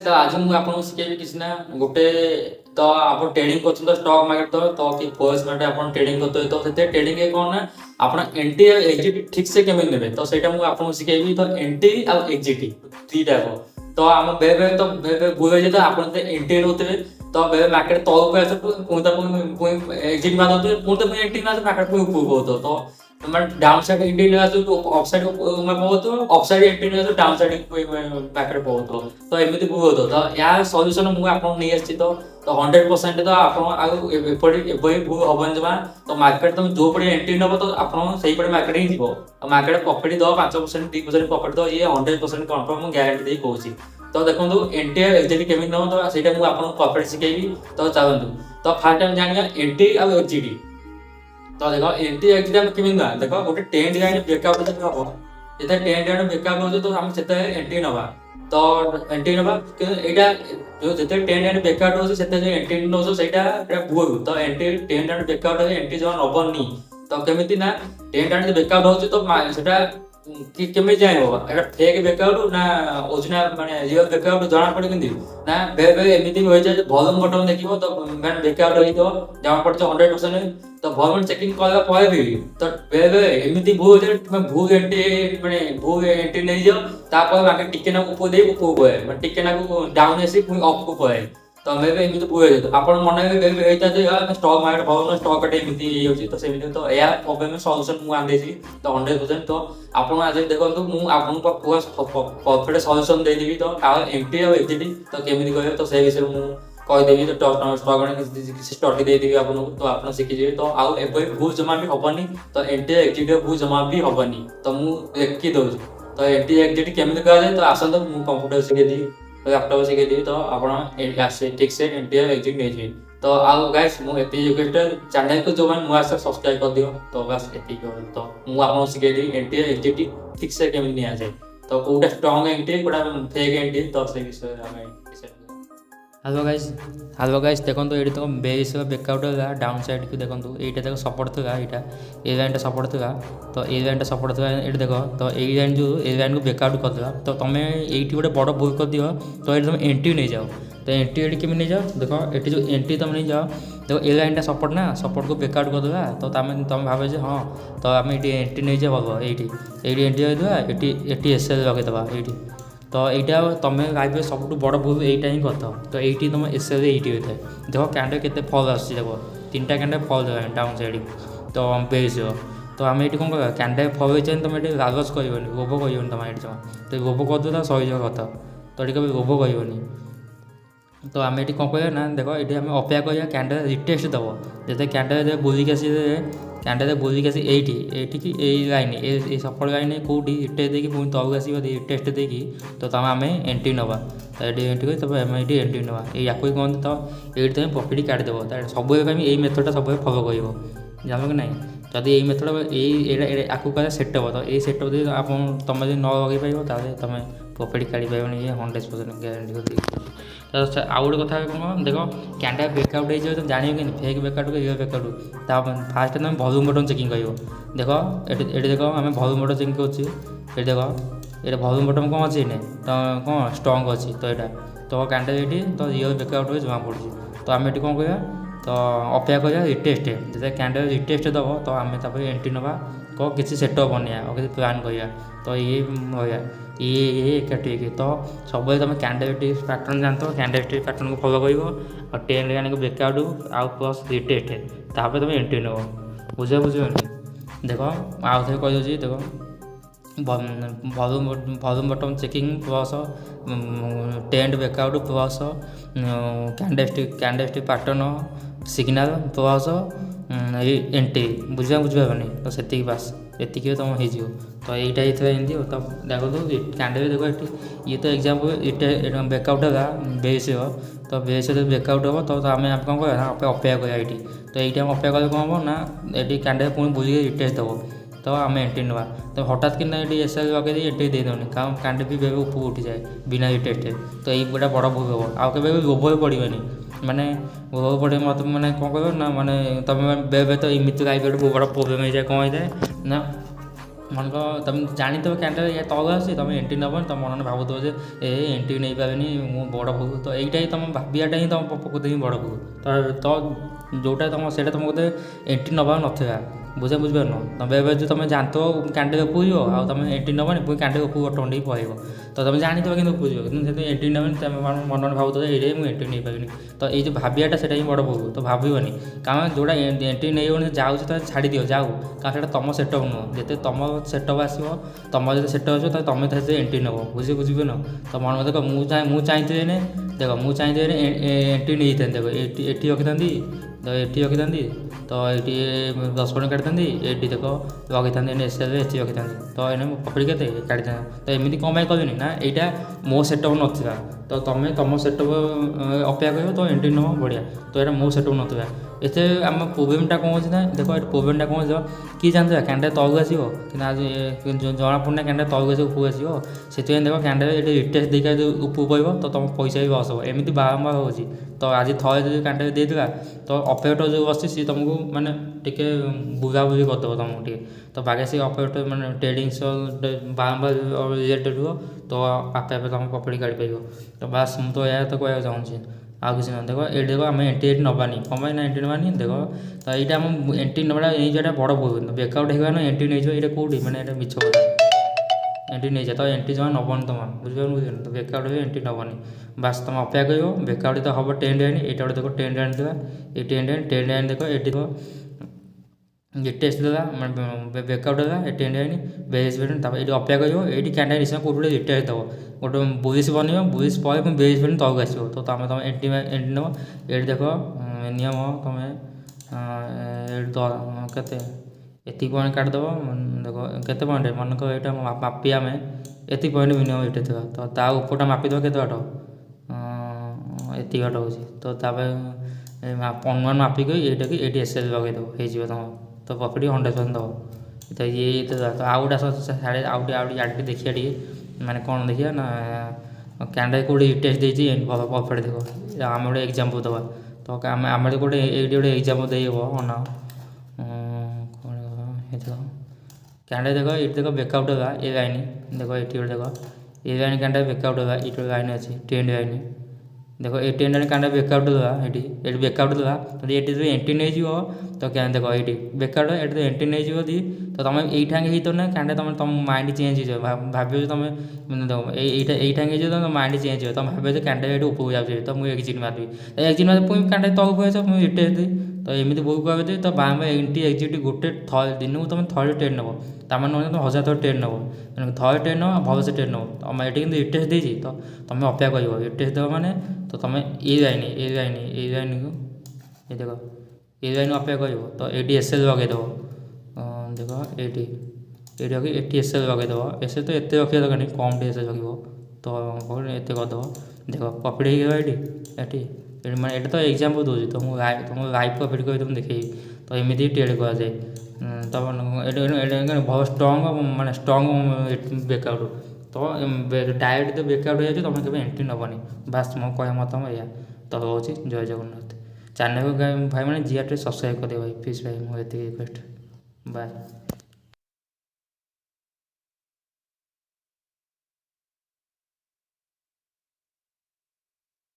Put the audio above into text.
तो आज मुझे आपको शिखेबी किसी ना गोटे तो आप ट्रेडिंग कर स्टॉक मार्केट तो कि फॉरेक्स मार्केट आप ट्रेडिंग करते तो से ट्रेडिंग कौन ना आप एंट्री और एग्जिट ठीक से केमी ने तो सहीटा मुझे आपको शिखेबी तो एंट्री और एग्जिट दुईटा हो तो आम बेले बेले तो भूल जाए तो आप एंट्री रोते तो बेले मार्केट तौर पर आस एग्जिट मारे पुणी तो एंट्री मारे मार्केट पुणी ऊपर होतो तो down side entry up side में पहुँचो up side entry down side packet पहुँचो तो एमती बहुत तो यार सल्यूशन मुझे आपको नहीं आसी तो 100% तो आपड़ी भूल हबन जमा तो मार्केट तुम जो पड़े एंट्री नब तो आप मार्केट ही जीव मार्केट प्रॉफिट दो 5% 3% प्रॉफिट दो ये 100% कन्फर्म ग्यारंटी दे कहूँ तो देखो एंट्री एग्जिट केमी नब तो सहीटा मुझे आपको प्रॉफिट शिखेबी तो चलतु तो फास्ट टाइम जाना एंट्री और एग्जिट तो देखो एंट्री एग्जिट हम केमी ना देखो गोटे ट्रेंड लाइन ब्रेकआउट जब हम जिते ट्रेंड लाइन ब्रेकआउट हो तो हम से एंट्री नवा तो एंट्री नवा एटा जो जिते ट्रेंड लाइन ब्रेकआउट हो से एंट्री नौ सेटा भूल तो entry trend line breakout entry जमा नबनी तो केमी ना ट्रेंड लाइन ब्रेकआउट हो तो सेटा कि केमी जाए हो फेक ब्रेकआउट ना ओरिजिनल माने रियल ब्रेकआउट जना पड़े कि ना बेले बेले एमती भी हो जाए वॉल्यूम बटन देखो तो मैंने ब्रेकआउट हो जना पड़े 100% तो वॉल्यूम चेकिंग कला परे भी तो बेले बेले एमती भूल हो जाए भूल एंट्री माने भूल एंट्री नहीं जाओ तापर मार्केट टिके ना ऊपर दे ऊपर पड़े माने टिके ना डाउन आसी पुणी अप को पड़े तो मे भी एमती भूल जाए आप मन में होता है स्टॉक मार्केट भल स्टॉक एमती हो तो सेमती तो या प्रॉब्लम सल्यूशन मुझे आनी तो 100% तो आप आज देखो मुझे आपको पूरा परफेक्ट सल्यूशन देदेवी तो एंट्री और एग्जिट तो केमी कह तो से विषय मुझे कहीदेवी तो स्टॉक किसी स्टडी देदेवी आपको तो आप शिखीजे तो आउ भूल जमा भी हेनी तो एंट्री एग्जिट भूल जमा भी हेनी तो मुझे लिखी दूसरी तो एंट्री एग्जिट केमी कहुए तो आसतु मुझे कंप्यूटर शिखेदेवी लैपटॉप शिखेदेवी तो आप ठीक से एंट्री एग्जिट नहीं तो आउ गाइस मुझे रिक्वेस्ट चैनल को जो मैंने नुआ सब्सक्राइब कर दियो तो बस ये तो मुझे आपको शिखेदेवी एंट्री एग्जिट ठीक से केमी नि आए तो कौटा स्ट्रंग एंट्री कौटा फेक एंट्री तो से विषय हेलो गाइस देखो ये तो बेस ब्रेकआउट होगा डाउन साइड को देखो ये देखो सपोर्ट था यहाँ ए लाइन सपोर्ट था तो ए लाइन सपोर्ट था ये देखो तो ए लाइन जो ए लाइन को ब्रेकआउट करदेगा तो तुम ये गोटे बड़ भूल कर दियो तो ये तुम एंट्री नहीं जाओ तो एंट्री ये केमी नहीं जाओ देखो ये जो एंट्री तुम नहीं जाओ देखो ए लाइन सपोर्ट ना सपोर्ट को ब्रेकआउट करदेगा तो तुम भाव जे हाँ तो आम ये एंट्री नहीं जाओ भल ये एंट्री करदेगा ये एसएल लगेदेवा ये तो यहाँ तुम भाव सब बड़ भूल यहीटा ही कर तो ये तुम एसएल ये होता है देख कैंडल के फल आस देखो 3टा कैंडल फल डाउन साइड तो बेस तो आम ये कौन कर कैंडल फल हो तुम ये लालच कर लोभ कर तुम ये तो लोभ कर तो सही कथा तो ये कभी लोभ कर तो आम ये कौन कर ना देखो ये आम अपेक्षा कर कैंडल रिटेस्ट दब जैसे कैंडल बुलिक आसी कैंडल बुलिक आसी ये कि लाइन ये सफल लाइन कौटी रिटेस्ट देखिए पुणी तक आस रिटेस्ट देखिए तो तुम आम एंट्री नवा तो ये एंट्री तब आम ये एंट्री नवा या कहते तो ये तुम प्रॉफिट काटिदेव सब यही मेथडटा सब फलो कर जान कि ना जदि यही मेथड यू कह सेटअप तो ये सेटअप आप तुम जो न लगे पार तुम प्रॉफिट काढ़ी पार ये 100% ग्यारंटी तो आउ गोटे कथा कौन देख कैंडल ब्रेकआउट हो तुम जान कि fake breakout real breakout fast तुम वॉल्यूम बटन चेकिंग कर देख ये देख आम वॉल्यूम बटन चेकिंग कर देख ये वॉल्यूम बटन कौन अच्छी तो कौन स्ट्रंग अच्छी तो यहाँ तो कैंडल ये तो रियल ब्रेकआउट हो जमा पड़ी तो आम ये कौन कह तो अपेक्षा कर रिटेस्ट जैसे कैंडल रिटेस्ट दब तो आम एंट्री नवा को किसी सेटअप बनया और किसी प्लान करा तो ये ये एक ठीक तो सब तुम कैंडल पैटर्न जानते कैंडल पैटर्न को फॉलो कर और ट्रेंड लाइन को ब्रेकआउट आउ प्लस रिटेस्ट तापर तुम एंट्री नब बुझे देख आउ थे कह देख volume button checking plus trend breakout plus candlestick pattern signal plus entry बुझेनि तो से बास ये तुम हो तो यहीटा एमती तो देखो कैंडल देखो ये तो एग्जाम्पल ब्रेकआउट होगा बेस तो बेस ब्रेकआउट हम तो आम कौन कर अपेक्षा कर ये तो ये अपेक्षा कले कौन हम ना ये कैंडल पुणी बुझे रिटेस्ट दब तो आम एंट्री नवा तो हठात कि एसएल लगे एंट्री देदेनि कारण कैंडल भी बेबी ऊपर उठी जाए बिना रिटेस्ट तो ये गोटा बड़ भूल हम आउ के लोभ पड़ेनि माने लोभ पड़े मत मैंने कौन कह ना माने तुम बेबे तो इमित लाइफ बहुत बड़ा प्रोब्लेम हो जाए कौन होता है ना ମନେକର ତୁମେ ଜାଣିଥିବ କ୍ୟାଣ୍ଡିଡେଟ୍ ଇଏ ତଳକୁ ଆସୁଛି, ତୁମେ ଏଣ୍ଟ୍ରି ନେବନି, ତୁମ ମନରେ ଭାବୁଥିବ ଯେ ଏଣ୍ଟ୍ରି ନେଇପାରିବିନି, ମୁଁ ବଡ଼ ଭୁଲ। ତ ଏଇଟା ହିଁ ତୁମ ଭାବିବାଟା ହିଁ ତୁମ ପକଉଥିବ ହିଁ ବଡ଼ ଭୁଲ। ତ ଯେଉଁଟା ସେଇଟା ତୁମ ବୋଧେ ଏଣ୍ଟ୍ରି ନେବା ନଥିବା ବୁଝିପାରୁନ। ତମେ ଏବେ ଯଦି ତୁମେ ଜାଣିଥିବ କ୍ୟାଣ୍ଡିଡେଟ୍ ଉପକୁ ଯିବ, ଆଉ ତୁମେ ଏଣ୍ଟ୍ରି ନେବନି, ପୁଣି କ୍ୟାଣ୍ଡିଡେଟ୍ ଉପକୁ ଅଟୋମେଟିକ୍ ପଳେଇବ। ତ ତୁମେ ଜାଣିଥିବ କିନ୍ତୁ ଉପକୁ ଯିବ, କିନ୍ତୁ ଯଦି ଏଣ୍ଟ୍ରି ନେବନି, ତୁମେ ମନରେ ଭାବୁଥିବ ଏଇଟା ମୁଁ ଏଣ୍ଟ୍ରି ନେଇପାରିବିନି। ତ ଏଇ ଯେଉଁ ଭାବିବାଟା ସେଇଟା ହିଁ ବଡ଼ ଭୁଲ। ତ ଭାବିବନି, କାରଣ ଯେଉଁଟା ଏଣ୍ଟ୍ରି ନେଇବନି ଯାଉଛି, ତ ଛାଡ଼ିଦିଅ ଯାଉ, କାରଣ ସେଇଟା ତୁମ ସେଟଅପ୍ ନୁହଁ। ଯେତେ ତୁମ ସେଟଅପ୍ ଆସିବ, ତୁମ ଯଦି ସେଟଅପ୍ ଆସିବ, ତାହେଲେ ତୁମେ ସେଥିରେ ଏଣ୍ଟ୍ରି ନେବ। ବୁଝିପାରିଲ? ତ ମନ ଦେଖ, ମୁଁ ଚାହିଁଥିଲି ଦେଖ, ମୁଁ ଚାହିଁଥିଲି ଏଣ୍ଟ୍ରି ନେଇଥାନ୍ତି। ଦେଖ ଏଠି ରଖିଥାନ୍ତି, ଏଠି ରଖିଥାନ୍ତି, ତ ଏଇଠି 10% କାଟିଥାନ୍ତି, ଏଇଠି ଦେଖ ଲଗେଇଥାନ୍ତି ଏସ୍ଏଲ୍ରେ ଏଠି ରଖିଥାନ୍ତି, ତ ଏଇନେ ମୁଁ ପ୍ରଫିଟ୍ କେତେ କାଟିଥାନ୍ତି। ତ ଏମିତି କ'ଣ ପାଇଁ କଲିନି ନା, ଏଇଟା ମୋ ସେଟଅପ୍ ନଥିଲା। ତ ତୁମେ ତୁମ ସେଟଅପ୍ ଅପେକ୍ଷା କରିବ, ତ ଏଣ୍ଟ୍ରି ନେବ ବଢ଼ିଆ। ତ ଏଇଟା ମୋ ସେଟଅପ୍ ନଥିଲା। ଏତେ ଆମ ପ୍ରୋବ୍ଲେମ୍ଟା କ'ଣ ହେଉଛି ନା, ଦେଖ ଏଠି ପ୍ରୋବ୍ଲେମ୍ଟା କ'ଣ ହେଇଯିବ କି ଜାଣିଛ, କ୍ୟାଣ୍ଡିଡେଟ୍ ତଳକୁ ଆସିବ, କିନ୍ତୁ ଆଜି ଜଣାପଡ଼ୁନି କ୍ୟାଣ୍ଡିଡେଟ୍ ତଳକୁ ଆସିବ ଉପକୁ ଆସିବ। ସେଥିପାଇଁ ଦେଖ କ୍ୟାଣ୍ଡିଡେଟ୍ ଏଠି ରିଟେଷ୍ଟ ଦେଇକି ଯଦି ଉପକୁ ପଡ଼ିବ, ତ ତୁମ ପଇସା ବି ଲସ୍ ହେବ। ଏମିତି ବାରମ୍ବାର ହେଉଛି। ତ ଆଜି ଥରେ ଯଦି କ୍ୟାଣ୍ଡିଡେଟ୍ ଦେଇଥିଲା, ତ ଅପରେଟର୍ ଯେଉଁ ବସିଛି ସିଏ ତୁମକୁ ମାନେ ଟିକେ ବୁଝାବୁଝି କରିଦେବ ତୁମକୁ ଟିକେ। ତ ବାଗେ ସେ ଅପରେଟର୍ ମାନେ ଟ୍ରେଡ଼ିଂ ବାରମ୍ବାର ରିଲେଟେଡ୍ ରୁହ, ତ ଆପେ ଆପେ ତୁମ ପ୍ରଫିଟ୍ କାଢ଼ିପାରିବ। ତ ବାସ୍ ମୁଁ ତ ଏହା ତ କହିବାକୁ ଚାହୁଁଛି, ଆଉ କିଛି ନାହିଁ। ଦେଖ ଏଇଠି ଦେଖ, ଆମେ ଏଣ୍ଟ୍ରି ନେବାନି। କ'ଣ ପାଇଁ ନା ଏଣ୍ଟ୍ରି ନେବାନି, ଦେଖ ତ ଏଇଟା ଆମ ଏଣ୍ଟ୍ରି ନେବାଟା ନେଇଯିବାଟା ବଡ଼ ଭୁଲ। ବ୍ରେକ୍ଆଉଟ୍ ହେଇଗଲା ନା ଏଣ୍ଟ୍ରି ନେଇଯିବ, ଏଇଟା କେଉଁଠି ମାନେ ଏଇଟା ମିଛ କଥା। ଏଣ୍ଟ୍ରି ନେଇଯାଅ, ତ ଏଣ୍ଟ୍ରି ଜମା ନେବନି ତୁମେ, ବୁଝିପାରିଲ? ତ ବ୍ରେକ୍ଆଉଟ୍ ହେଲେ ଏଣ୍ଟ୍ରି ନେବନି। ବାସ୍ ତୁମେ ଅପେକ୍ଷା କରିବ, ବ୍ରେକ୍ଆଉଟ୍ ତ ହେବ ଟ୍ରେଣ୍ଡ ଲାଇନ୍। ଏଇଟା ଗୋଟେ ଦେଖ ଟ୍ରେଣ୍ଡ ଲାଇନ୍ ଥିବା, ଏଇ ଟ୍ରେଣ୍ଡ ଲାଇନ୍ ଦେଖ, ଏଠି ଦେଖ ରିଟେଷ୍ଟ ଦେଲା, ମାନେ ବ୍ରେକ୍ଆଉଟ୍ ହେଲା, ଏ ଟ୍ରେଣ୍ଡ ଲାଇନ୍ ବେରିସ୍ ପଏଣ୍ଟ। ତାପରେ ଏଇଠି ଅପେକ୍ଷା କରିବ, ଏଇଠି କ୍ୟାଣ୍ଡିଡେଟ୍ ନିଶ୍ଚୟ କେଉଁଠି ଗୋଟେ ରିଟେଷ୍ଟ ଦେବ, ଗୋଟେ ବୁଲିସ୍ ବନିବ, ବୁଲିସ୍ ପରେ ପୁଣି ବେରିସ୍ ପଏଣ୍ଟ ତଳକୁ ଆସିବ। ତ ତୁମେ ଏଣ୍ଟ୍ରି ନେବ। ଏଇଠି ଦେଖ ନିୟମ, ତୁମେ ଏଇଠି କେତେ ଏତିକି ପଏଣ୍ଟ କାଟିଦେବ। ଦେଖ କେତେ ପଏଣ୍ଟ, ମନେକର ଏଇଟା ମାପିବା ଆମେ ଏତିକି ପଏଣ୍ଟ ମିନିମମ୍ ଏଇଠି ଥିବା, ତ ତା ଉପରଟା ମାପିଦେବ କେତେ ବାଟ, ଏତିକି ବାଟ ହେଉଛି। ତ ତାପରେ ଅନୁମାନ ମାପିକି ଏଇଟାକି ଏଇଠି ଏସ୍ଏଲ୍ ଲଗେଇଦେବ, ହେଇଯିବ ତୁମ। ତ ପ୍ରଫିଟ୍ 100% ଦେବ। ତ ତ ଆଉ ଗୋଟେ ସାଢ଼େ ଆଉ ଟିକେ ଆଡ଼ିକି ଦେଖିବା ଟିକେ, ମାନେ କ'ଣ ଦେଖିବା ନା, କ୍ୟାଣ୍ଡିଡେଟ୍ କେଉଁଠି ଟେଷ୍ଟ ଦେଇଛି ପ୍ରଫିଟ୍ ଦେଖ। ଆମେ ଗୋଟେ ଏକ୍ଜାମ୍ପଲ୍ ଦେବା। ତ ଆମେ ଗୋଟେ ଏଇଠି ଗୋଟେ ଏକ୍ଜାମ୍ପଲ୍ ଦେଇହେବ ଅନା, କ'ଣ ହେଇଥିବ କ୍ୟାଣ୍ଡିଡେଟ୍ ଦେଖ, ଏଇଠି ଦେଖ ବ୍ରେକ୍ଆଉଟ୍ ହେଲା ଏ ଲାଇନ୍, ଦେଖ ଏଠି ଗୋଟେ ଦେଖ ଏ ଲାଇନ୍ କ୍ୟାଣ୍ଡିଡେଟ୍ ବ୍ରେକ୍ଆଉଟ୍ ହେଲା, ଏଇଠି ଗୋଟେ ଲାଇନ୍ ଅଛି ଟ୍ରେଣ୍ଡ ଲାଇନ୍। ଦେଖ ଏ ଟ୍ରେଣ୍ଡ ଲାଇନ୍ କ୍ୟାଣ୍ଡିଡେଟ୍ ବ୍ରେକ୍ଆଉଟ୍ ଦେଲା, ଏଠି ବ୍ରେକ୍ଆଉଟ୍ ଦେଲା। ଯଦି ଏଠି ଯଦି ଏଣ୍ଟ୍ରି ନେଇଯିବ, ତ ଦେଖ ଏଇଠି ବ୍ରେକ୍ଆଉଟ୍, ଏଠି ଏଣ୍ଟ୍ରି ନେଇଯିବ ଯଦି, ତ ତୁମେ ଏଇଠାଙ୍ଗେ ହେଇଥିବ ନା କ୍ୟାଣ୍ଡିଡେଟ୍, ତୁମ ମାଇଣ୍ଡ ଚେଞ୍ଜ ହେଇଯିବ। ଭାବିବ ଯେ ତୁମେ ଏଇଠାଙ୍ଗେ ହେଇଯିବ, ତୁମ ମାଇଣ୍ଡ ଚେଞ୍ଜ ହେଇଯିବ। ତୁମେ ଭାବିବ ଯେ କ୍ୟାଣ୍ଡିଡେଟ୍ ଏଠି ଉପକୁ ଯାଉଛି, ତ ମୁଁ ଏକ୍ଜିଟ୍ ମାରିବି। ଏକ୍ଜିଟ୍ ମାରି ପୁଣି କ୍ୟାଣ୍ଡିଡେଟ୍ ତଳକୁ ଆସିବ, ମୁଁ ରିଟେଷ୍ଟ ଦେବି। ତ ଏମିତି ବହୁତ କରିଦେବି। ତ ବାରମ୍ବାର ଏଣ୍ଟ୍ରି ଏକ୍ଜିଟ୍ ଗୋଟେ ଦିନକୁ ତୁମେ ଥରେ ଟ୍ରେଡ୍ ନେବ, ତାମାନେ ନୁହେଁ ତୁମେ 1000 ଥର ଟ୍ରେଡ୍ ନେବ। ଥରେ ଟ୍ରେଡ୍ ନେବ, ଭଲସେ ଟ୍ରେଡ୍ ନେବ। ତୁମେ ଏଠି କିନ୍ତୁ ରିଟେଷ୍ଟ ଦେଇଛି, ତ ତୁମେ ଅପେକ୍ଷା କରିବ। ରିଟେଷ୍ଟ ଦେବ ମାନେ, ତ ତୁମେ ଏଇ ଲାଇନ୍କୁ ଏ ଦେଖ ଏଇ ଲାଇନ୍ ଅପେକ୍ଷା କରିବ। ତ ଏଇଠି ଏସ୍ଏଲ୍ ଲଗେଇଦେବ, ଦେଖ ଏଇଠି ଏଠି ଏସ୍ଏଲ୍ ଲଗେଇଦେବ। ଏସ୍ଏଲ୍ ତ ଏତେ ରଖିବା ଦରକାର ନାହିଁ, କମ୍ ଟିକେ ଏସ୍ଏଲ୍ ରଖିବ। ତ ଏତେ କରିଦେବ। ଦେଖ ପ୍ରଫିଟ୍ ହେଇଗଲା ଏଠି ମାନେ ଏଇଟା ତ ଏକ୍ଜାମ୍ପଲ୍ ଦେଉଛି, ତ ମୁଁ ଲାଇଭ୍ ପ୍ରଫିଟ୍ କରି ତୁମକୁ ଦେଖେଇବି। ତ ଏମିତି ଟ୍ରେଡ୍ କରାଯାଏ। ତ ଏଇଟା ଭଲ ଷ୍ଟ୍ରଙ୍ଗ, ମାନେ ଷ୍ଟ୍ରଙ୍ଗ ବ୍ରେକ୍ଆଉଟ୍। ତ ଡାଇରେକ୍ଟ ତ ବ୍ରେକ୍ଆଉଟ୍ ହେଇଯାଉଛି, ତୁମେ କେବେ ଏଣ୍ଟ୍ରି ନେବନି। ବାସ୍ ମୋ କହିବା ମତ ଏଇଆ। ତ ରହୁଛି, ଜୟ ଜଗନ୍ନାଥ। ଚ୍ୟାନେଲ୍ ଭାଇମାନେ ଯିଆ ଟିକେ ସବସ୍କ୍ରାଇବ୍ କରିଦେବ ଭାଇ, ପ୍ଲିଜ୍ ଭାଇ, ମୁଁ ଏତିକି ରିକ୍ୱେଷ୍ଟ। ବାଏ।